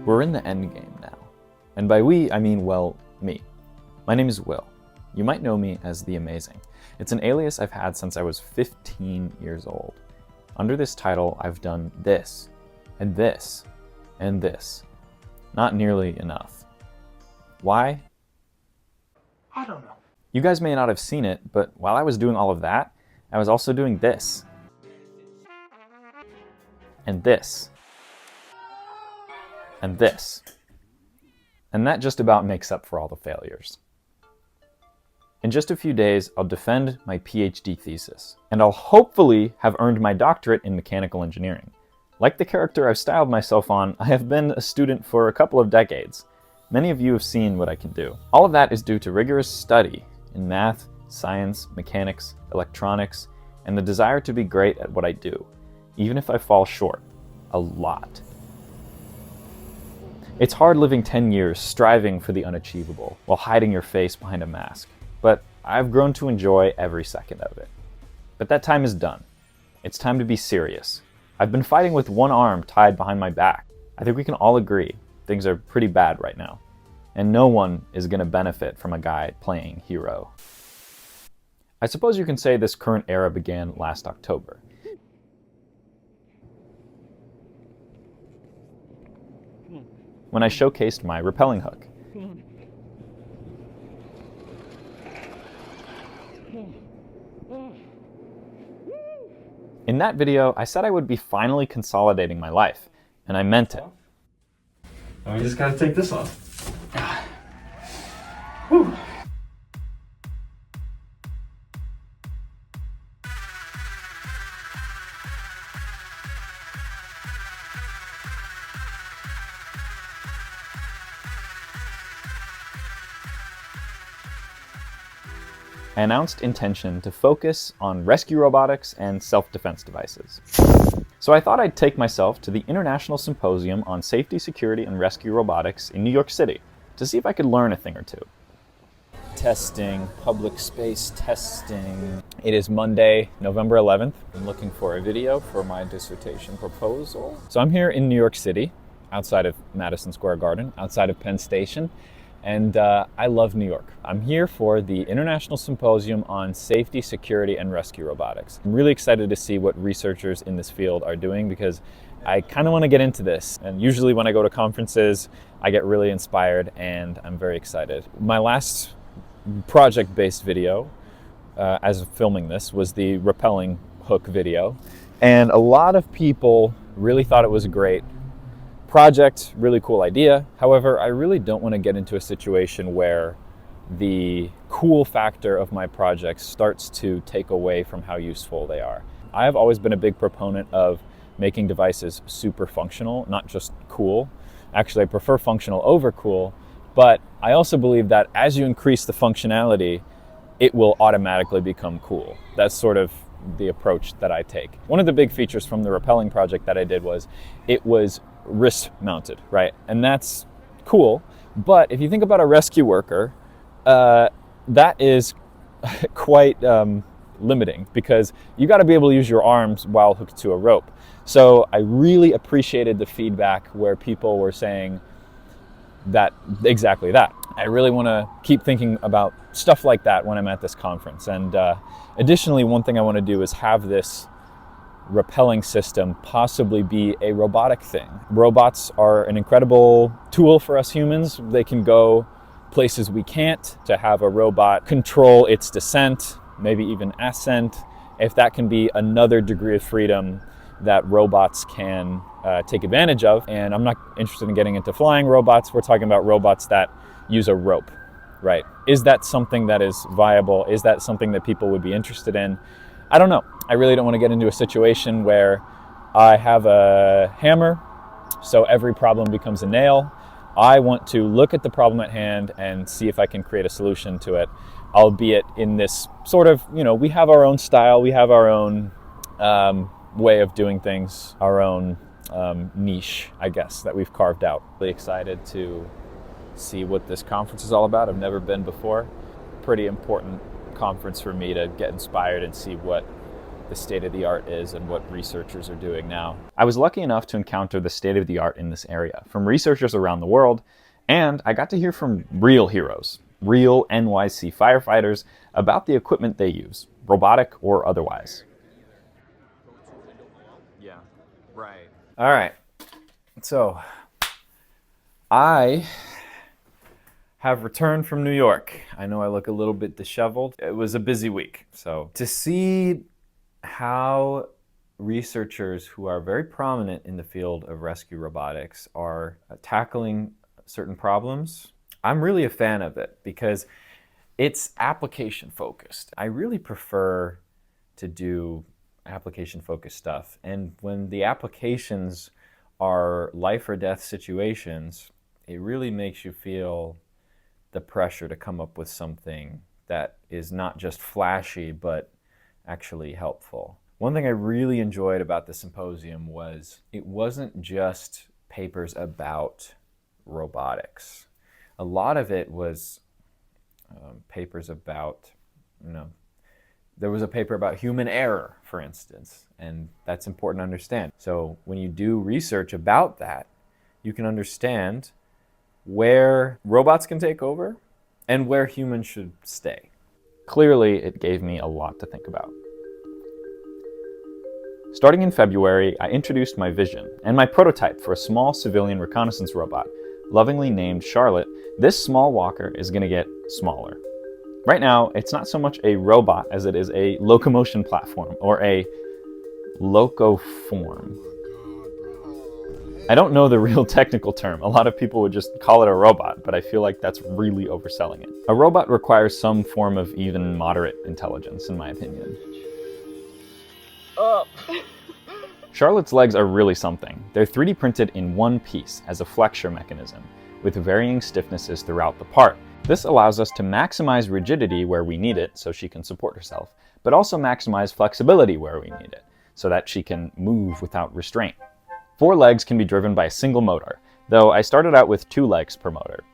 We're in the end game now. And by we, I mean, well, me. My name is Will. You might know me as The Amazing. It's an alias I've had since I was 15 years old. Under this title, I've done this, and this, and this. Not nearly enough. Why? I don't know. You guys may not have seen it, but while I was doing all of that, I was also doing this. And this. And this. And that just about makes up for all the failures. In just a few days, I'll defend my PhD thesis, and I'll hopefully have earned my doctorate in mechanical engineering. Like the character I've styled myself on, I have been a student for a couple of decades. Many of you have seen what I can do. All of that is due to rigorous study in math, science, mechanics, electronics, and the desire to be great at what I do, even if I fall short a lot. It's hard living 10 years striving for the unachievable while hiding your face behind a mask, but I've grown to enjoy every second of it. But that time is done. It's time to be serious. I've been fighting with one arm tied behind my back. I think we can all agree things are pretty bad right now, and no one is going to benefit from a guy playing hero. I suppose you can say this current era began last October. When I showcased my rappelling hook. In that video, I said I would be finally consolidating my life, and I meant it. Now we just gotta take this off. Whew. I announced intention to focus on rescue robotics and self-defense devices. So I thought I'd take myself to the International Symposium on Safety, Security, and Rescue Robotics in New York City to see if I could learn a thing or two. Testing, public space testing. It is Monday, November 11th. I'm looking for a video for my dissertation proposal. So I'm here in New York City, outside of Madison Square Garden, outside of Penn Station. And I love New York. I'm here for the International Symposium on Safety, Security, and Rescue Robotics. I'm really excited to see what researchers in this field are doing because I kind of want to get into this. And usually when I go to conferences, I get really inspired and I'm very excited. My last project-based video, as of filming this, was the rappelling hook video. And a lot of people really thought it was a great project, really cool idea. However, I really don't want to get into a situation where the cool factor of my project starts to take away from how useful they are. I have always been a big proponent of making devices super functional, not just cool. Actually, I prefer functional over cool, but I also believe that as you increase the functionality, it will automatically become cool. That's sort of the approach that I take. One of the big features from the rappelling project that I did was it was wrist mounted, right? And that's cool. But if you think about a rescue worker, that is quite limiting because you got to be able to use your arms while hooked to a rope. So I really appreciated the feedback where people were saying that exactly that. I really want to keep thinking about stuff like that when I'm at this conference. And additionally, one thing I want to do is have this rappelling system possibly be a robotic thing. Robots are an incredible tool for us humans. They can go places we can't. To have a robot control its descent, maybe even ascent, if that can be another degree of freedom that robots can take advantage of. And I'm not interested in getting into flying robots. We're talking about robots that use a rope, right? Is that something that is viable? Is that something that people would be interested in? I don't know. I really don't want to get into a situation where I have a hammer, so every problem becomes a nail. I want to look at the problem at hand and see if I can create a solution to it, albeit in this sort of, we have our own style, we have our own way of doing things, our own niche, I guess, that we've carved out. Really excited to see what this conference is all about. I've never been before. Pretty important conference for me to get inspired and see what the state of the art is and what researchers are doing now. I was lucky enough to encounter the state of the art in this area from researchers around the world, and I got to hear from real heroes, real NYC firefighters about the equipment they use, robotic or otherwise. Yeah, right. All right. So, I have returned from New York. I know I look a little bit disheveled. It was a busy week. So, to see how researchers who are very prominent in the field of rescue robotics are tackling certain problems, I'm really a fan of it because it's application focused. I really prefer to do application focused stuff. And when the applications are life or death situations, it really makes you feel the pressure to come up with something that is not just flashy, but actually helpful. One thing I really enjoyed about the symposium was it wasn't just papers about robotics. A lot of it was papers about, there was a paper about human error, for instance, and that's important to understand. So when you do research about that, you can understand where robots can take over and where humans should stay. Clearly, it gave me a lot to think about. Starting in February, I introduced my vision and my prototype for a small civilian reconnaissance robot, lovingly named Charlotte. This small walker is going to get smaller. Right now, it's not so much a robot as it is a locomotion platform, or a locoform. I don't know the real technical term. A lot of people would just call it a robot, but I feel like that's really overselling it. A robot requires some form of even moderate intelligence, in my opinion. Oh. Charlotte's legs are really something. They're 3D printed in one piece as a flexure mechanism, with varying stiffnesses throughout the part. This allows us to maximize rigidity where we need it so she can support herself, but also maximize flexibility where we need it so that she can move without restraint. 4 legs can be driven by a single motor, though I started out with 2 legs per motor.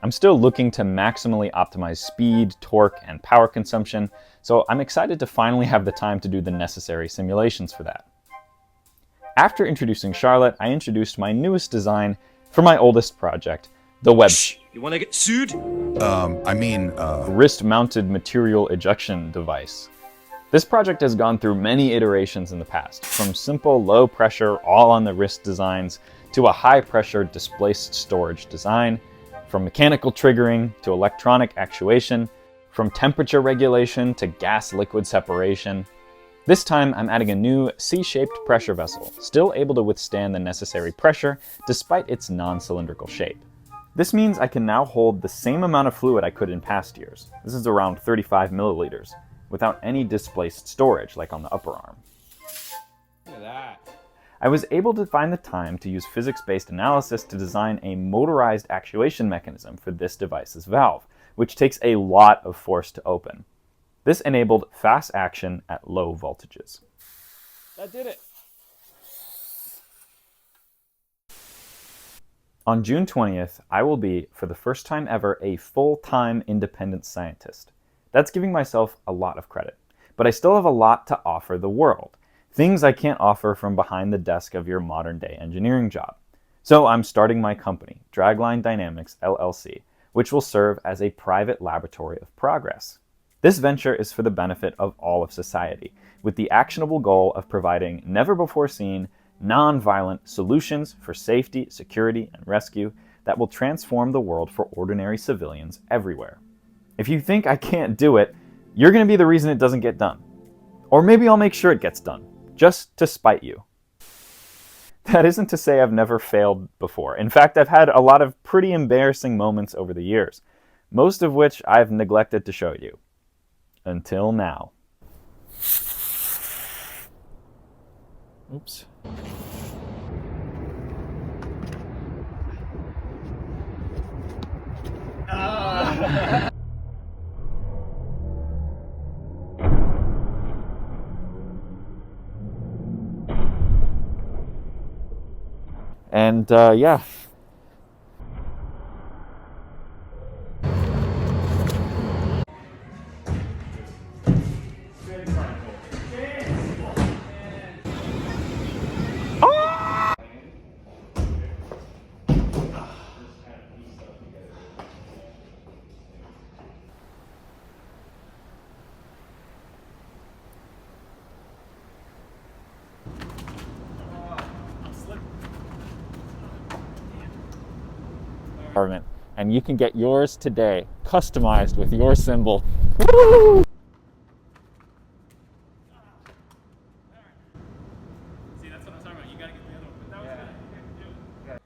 I'm still looking to maximally optimize speed, torque, and power consumption, so I'm excited to finally have the time to do the necessary simulations for that. After introducing Charlotte, I introduced my newest design for my oldest project, the You want to get sued? wrist-mounted material ejection device. This project has gone through many iterations in the past, from simple low-pressure all-on-the-wrist designs to a high-pressure displaced storage design, from mechanical triggering to electronic actuation, from temperature regulation to gas-liquid separation. This time, I'm adding a new C-shaped pressure vessel, still able to withstand the necessary pressure despite its non-cylindrical shape. This means I can now hold the same amount of fluid I could in past years. This is around 35 milliliters, without any displaced storage like on the upper arm. Look at that. I was able to find the time to use physics-based analysis to design a motorized actuation mechanism for this device's valve, which takes a lot of force to open. This enabled fast action at low voltages. That did it. On June 20th, I will be, for the first time ever, a full-time independent scientist. That's giving myself a lot of credit. But I still have a lot to offer the world. Things I can't offer from behind the desk of your modern-day engineering job. So I'm starting my company, Dragline Dynamics LLC, which will serve as a private laboratory of progress. This venture is for the benefit of all of society, with the actionable goal of providing never-before-seen, non-violent solutions for safety, security, and rescue that will transform the world for ordinary civilians everywhere. If you think I can't do it, you're going to be the reason it doesn't get done. Or maybe I'll make sure it gets done, just to spite you. That isn't to say I've never failed before. In fact, I've had a lot of pretty embarrassing moments over the years, most of which I've neglected to show you. Until now. Oops. And yeah. and you can get yours today, customized with your symbol. Woo! See, that's what I'm talking about. You gotta get the other one. But that was good.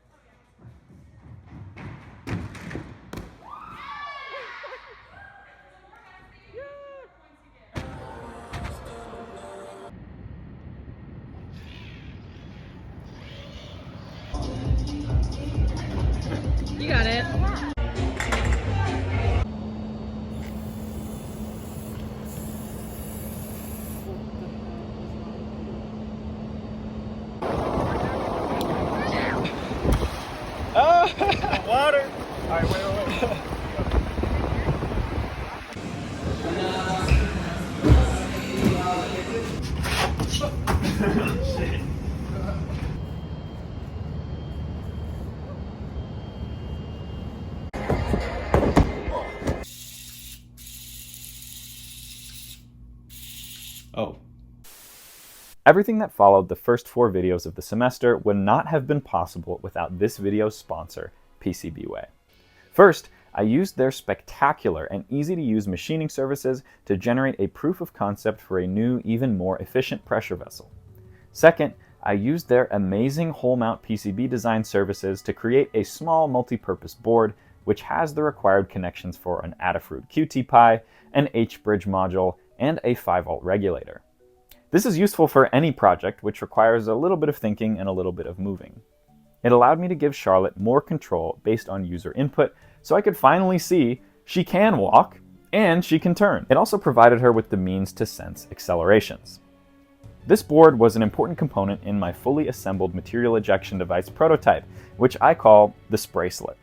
You got it. Oh, water. All right, wait. Oh. Everything that followed the first 4 videos of the semester would not have been possible without this video's sponsor, PCBWay. First, I used their spectacular and easy-to-use machining services to generate a proof of concept for a new, even more efficient pressure vessel. Second, I used their amazing hole-mount PCB design services to create a small multi-purpose board which has the required connections for an Adafruit QT-Pi, an H-bridge module, and a 5-volt regulator. This is useful for any project which requires a little bit of thinking and a little bit of moving. It allowed me to give Charlotte more control based on user input, so I could finally see she can walk and she can turn. It also provided her with the means to sense accelerations. This board was an important component in my fully assembled material ejection device prototype, which I call the Spracelet.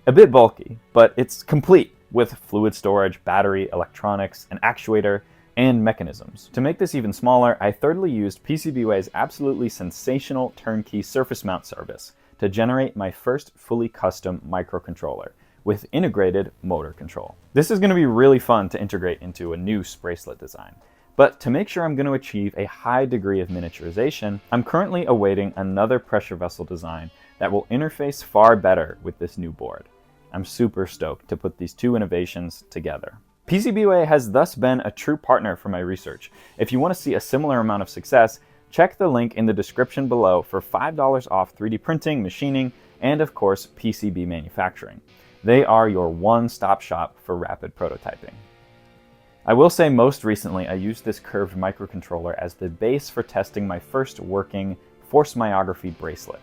A bit bulky, but it's complete with fluid storage, battery, electronics, an actuator, and mechanisms. To make this even smaller, I thirdly used PCBWay's absolutely sensational turnkey surface mount service to generate my first fully custom microcontroller with integrated motor control. This is going to be really fun to integrate into a new Spracelet design. But to make sure I'm going to achieve a high degree of miniaturization, I'm currently awaiting another pressure vessel design that will interface far better with this new board. I'm super stoked to put these 2 innovations together. PCBWay has thus been a true partner for my research. If you want to see a similar amount of success, check the link in the description below for $5 off 3D printing, machining, and of course PCB manufacturing. They are your one-stop shop for rapid prototyping. I will say most recently I used this curved microcontroller as the base for testing my first working force myography bracelet.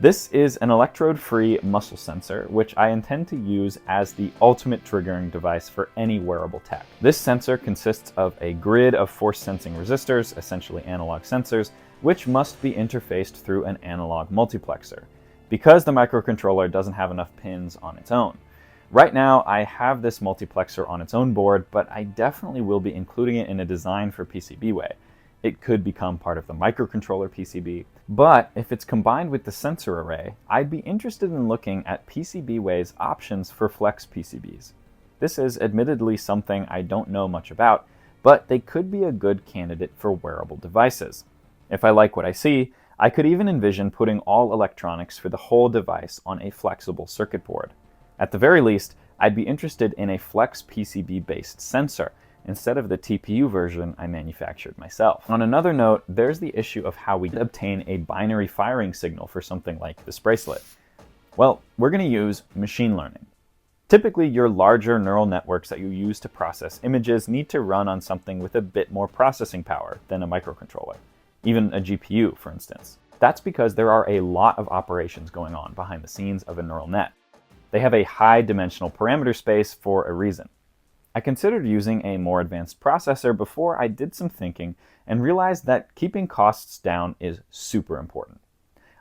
This is an electrode-free muscle sensor, which I intend to use as the ultimate triggering device for any wearable tech. This sensor consists of a grid of force-sensing resistors, essentially analog sensors, which must be interfaced through an analog multiplexer, because the microcontroller doesn't have enough pins on its own. Right now, I have this multiplexer on its own board, but I definitely will be including it in a design for PCBWay. It could become part of the microcontroller PCB, but if it's combined with the sensor array, I'd be interested in looking at PCBWay's options for flex PCBs. This is admittedly something I don't know much about, but they could be a good candidate for wearable devices. If I like what I see, I could even envision putting all electronics for the whole device on a flexible circuit board. At the very least, I'd be interested in a flex PCB-based sensor, instead of the TPU version I manufactured myself. On another note, there's the issue of how we obtain a binary firing signal for something like this bracelet. Well, we're going to use machine learning. Typically, your larger neural networks that you use to process images need to run on something with a bit more processing power than a microcontroller, even a GPU, for instance. That's because there are a lot of operations going on behind the scenes of a neural net. They have a high dimensional parameter space for a reason. I considered using a more advanced processor before I did some thinking and realized that keeping costs down is super important.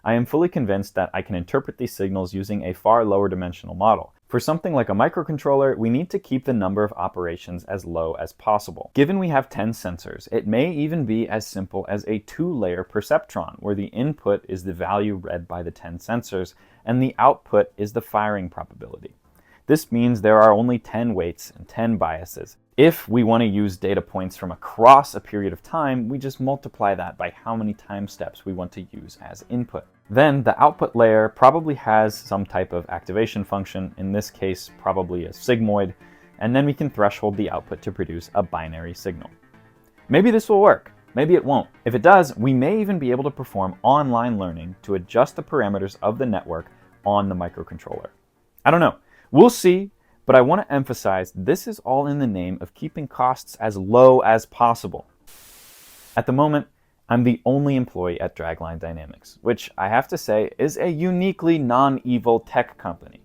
I am fully convinced that I can interpret these signals using a far lower dimensional model. For something like a microcontroller, we need to keep the number of operations as low as possible. Given we have 10 sensors, it may even be as simple as a 2-layer perceptron, where the input is the value read by the 10 sensors and the output is the firing probability. This means there are only 10 weights and 10 biases. If we want to use data points from across a period of time, we just multiply that by how many time steps we want to use as input. Then the output layer probably has some type of activation function, in this case probably a sigmoid, and then we can threshold the output to produce a binary signal. Maybe this will work, maybe it won't. If it does, we may even be able to perform online learning to adjust the parameters of the network on the microcontroller. I don't know, we'll see, but I want to emphasize this is all in the name of keeping costs as low as possible. At the moment, I'm the only employee at Dragline Dynamics, which I have to say is a uniquely non-evil tech company.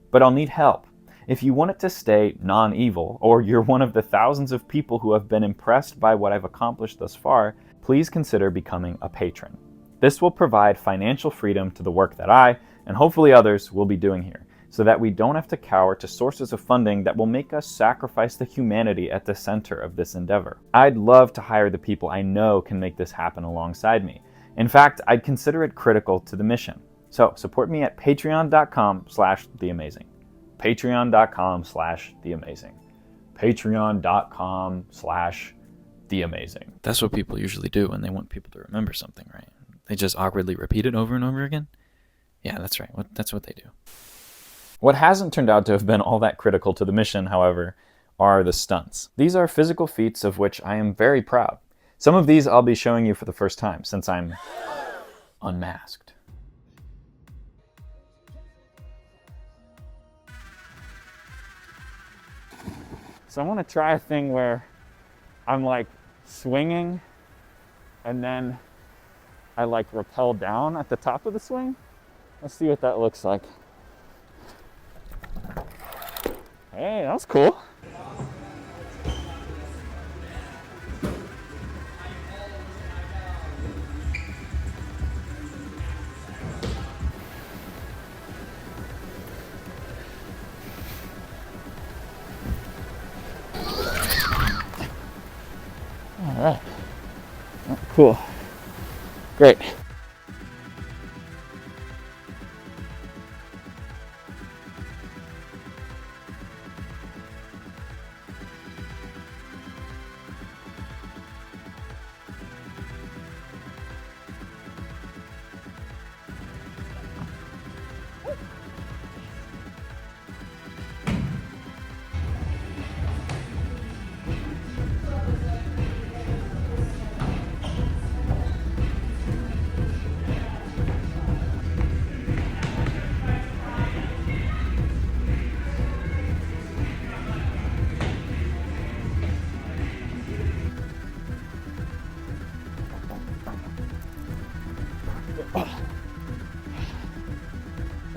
But I'll need help. If you want it to stay non-evil, or you're one of the thousands of people who have been impressed by what I've accomplished thus far, please consider becoming a patron. This will provide financial freedom to the work that I, and hopefully others, will be doing here, so that we don't have to cower to sources of funding that will make us sacrifice the humanity at the center of this endeavor. I'd love to hire the people I know can make this happen alongside me. In fact, I'd consider it critical to the mission. So support me at patreon.com/theamazing. Patreon.com/theamazing. Patreon.com/theamazing. That's what people usually do when they want people to remember something, right? They just awkwardly repeat it over and over again? Yeah, that's right. That's what they do. What hasn't turned out to have been all that critical to the mission, however, are the stunts. These are physical feats of which I am very proud. Some of these I'll be showing you for the first time, since I'm unmasked. So I want to try a thing where I'm like swinging and then I like rappel down at the top of the swing. Let's see what that looks like. Hey, that was cool. All right. Oh, cool. Great.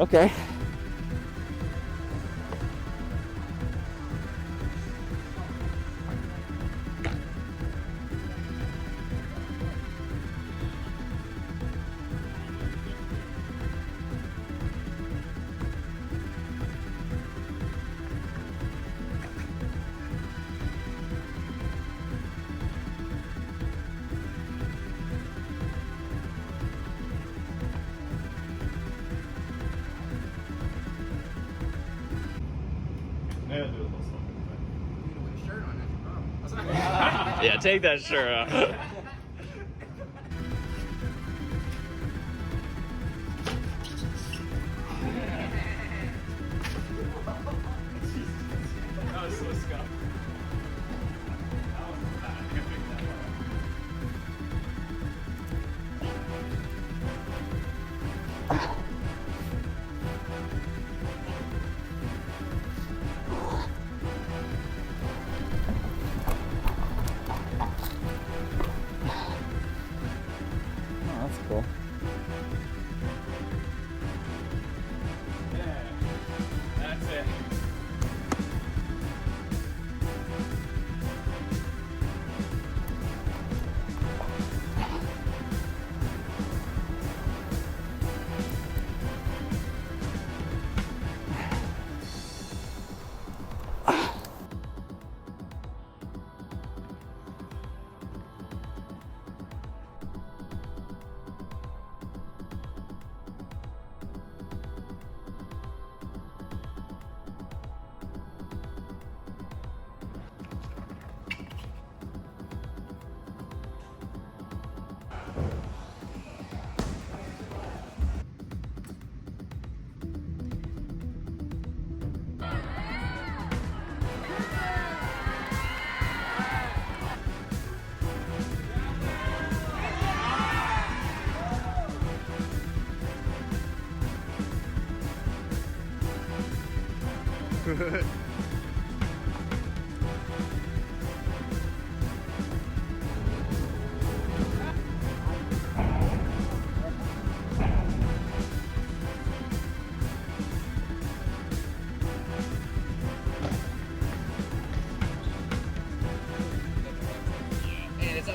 Okay. Yeah, take that shirt off. That was so scuffed. That was bad. I can fix that Oh, that's cool. Yeah, that's it.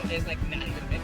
And it's like not even big.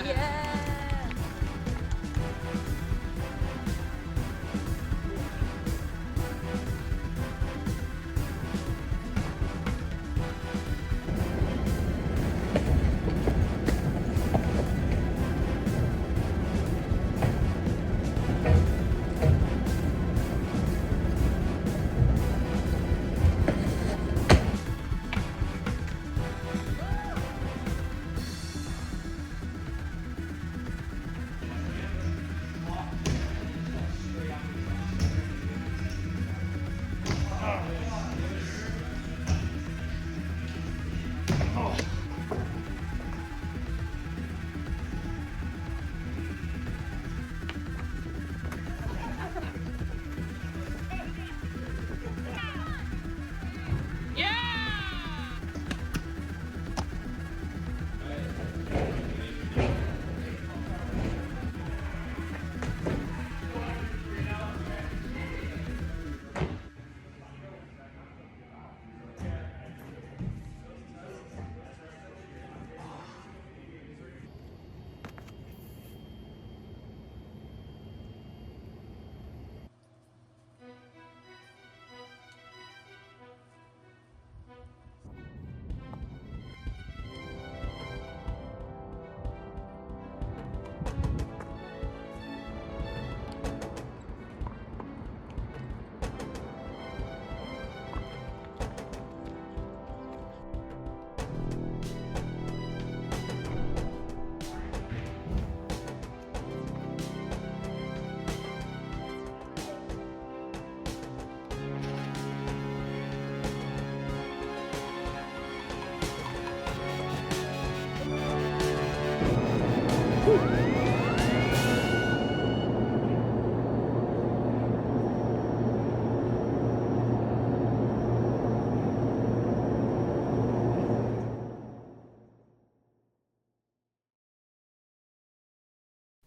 Yeah.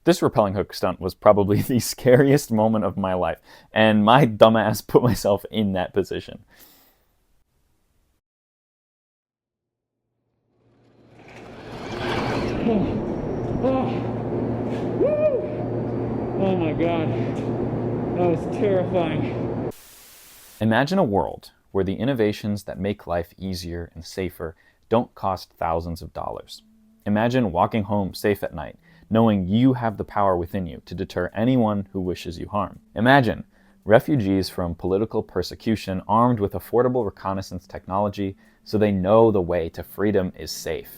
This rappelling hook stunt was probably the scariest moment of my life, and my dumbass put myself in that position. Oh my god. That was terrifying. Imagine a world where the innovations that make life easier and safer don't cost thousands of dollars. Imagine walking home safe at night, knowing you have the power within you to deter anyone who wishes you harm. Imagine refugees from political persecution armed with affordable reconnaissance technology so they know the way to freedom is safe.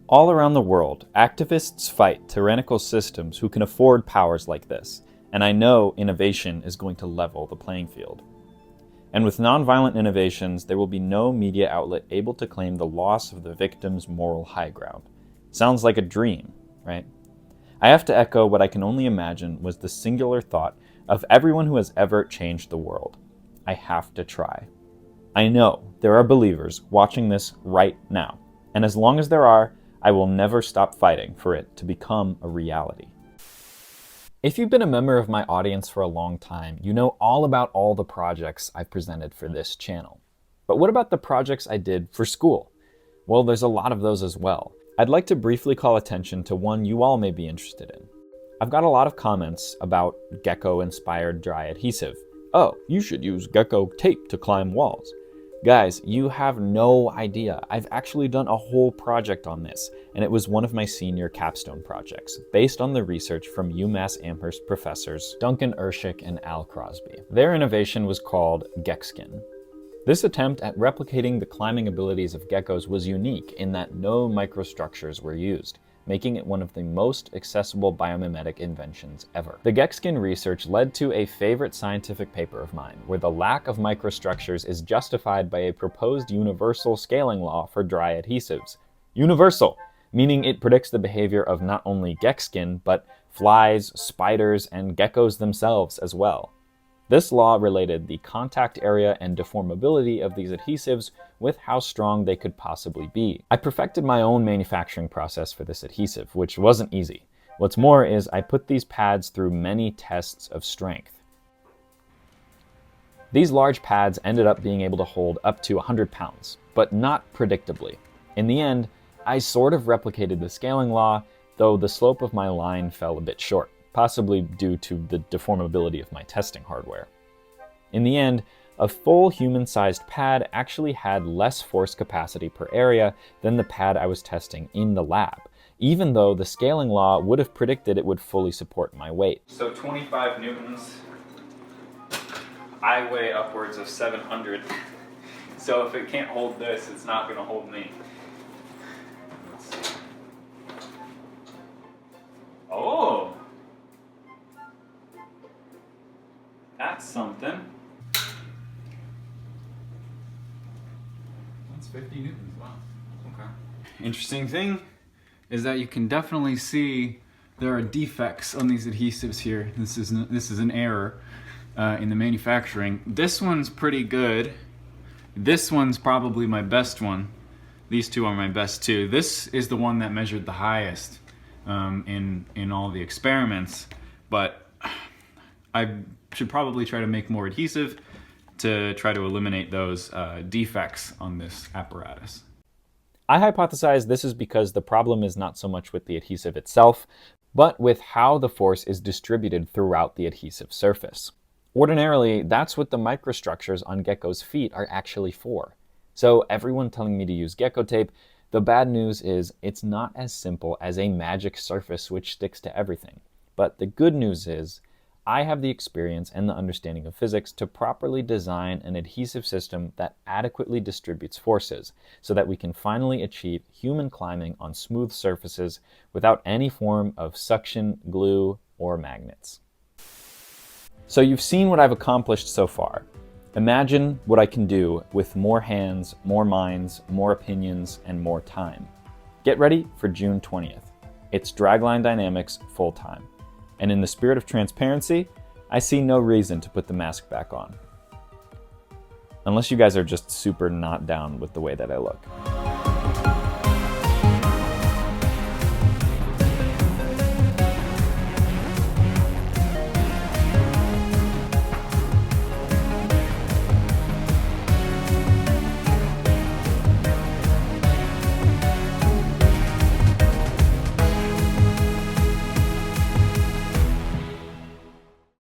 All around the world, activists fight tyrannical systems who can afford powers like this, and I know innovation is going to level the playing field. And with nonviolent innovations, there will be no media outlet able to claim the loss of the victim's moral high ground. Sounds like a dream, right? I have to echo what I can only imagine was the singular thought of everyone who has ever changed the world. I have to try. I know there are believers watching this right now, and as long as there are, I will never stop fighting for it to become a reality. If you've been a member of my audience for a long time, you know all about all the projects I've presented for this channel. But what about the projects I did for school? Well, there's a lot of those as well. I'd like to briefly call attention to one you all may be interested in. I've got a lot of comments about gecko-inspired dry adhesive. Oh, you should use gecko tape to climb walls. Guys, you have no idea. I've actually done a whole project on this, and it was one of my senior capstone projects, based on the research from UMass Amherst professors Duncan Urshik and Al Crosby. Their innovation was called GeckSkin. This attempt at replicating the climbing abilities of geckos was unique in that no microstructures were used, making it one of the most accessible biomimetic inventions ever. The GeckSkin research led to a favorite scientific paper of mine, where the lack of microstructures is justified by a proposed universal scaling law for dry adhesives. Universal, meaning it predicts the behavior of not only GeckSkin, but flies, spiders, and geckos themselves as well. This law related the contact area and deformability of these adhesives with how strong they could possibly be. I perfected my own manufacturing process for this adhesive, which wasn't easy. What's more is I put these pads through many tests of strength. These large pads ended up being able to hold up to 100 pounds, but not predictably. In the end, I sort of replicated the scaling law, though the slope of my line fell a bit short, possibly due to the deformability of my testing hardware. In the end, a full human-sized pad actually had less force capacity per area than the pad I was testing in the lab, even though the scaling law would have predicted it would fully support my weight. So 25 newtons, I weigh upwards of 700, so if it can't hold this, it's not going to hold me. Let's see. Oh! That's something. That's 50 newtons, wow. Okay. Interesting thing is that you can definitely see there are defects on these adhesives here. This is an error in the manufacturing. This one's pretty good. This one's probably my best one. These two are my best too. This is the one that measured the highest in all the experiments, but I should probably try to make more adhesive to try to eliminate those defects on this apparatus. I hypothesize this is because the problem is not so much with the adhesive itself, but with how the force is distributed throughout the adhesive surface. Ordinarily, that's what the microstructures on geckos' feet are actually for. So everyone telling me to use gecko tape, the bad news is it's not as simple as a magic surface which sticks to everything. But the good news is I have the experience and the understanding of physics to properly design an adhesive system that adequately distributes forces so that we can finally achieve human climbing on smooth surfaces without any form of suction, glue, or magnets. So you've seen what I've accomplished so far. Imagine what I can do with more hands, more minds, more opinions, and more time. Get ready for June 20th. It's Dragline Dynamics full-time. And in the spirit of transparency, I see no reason to put the mask back on. Unless you guys are just super not down with the way that I look.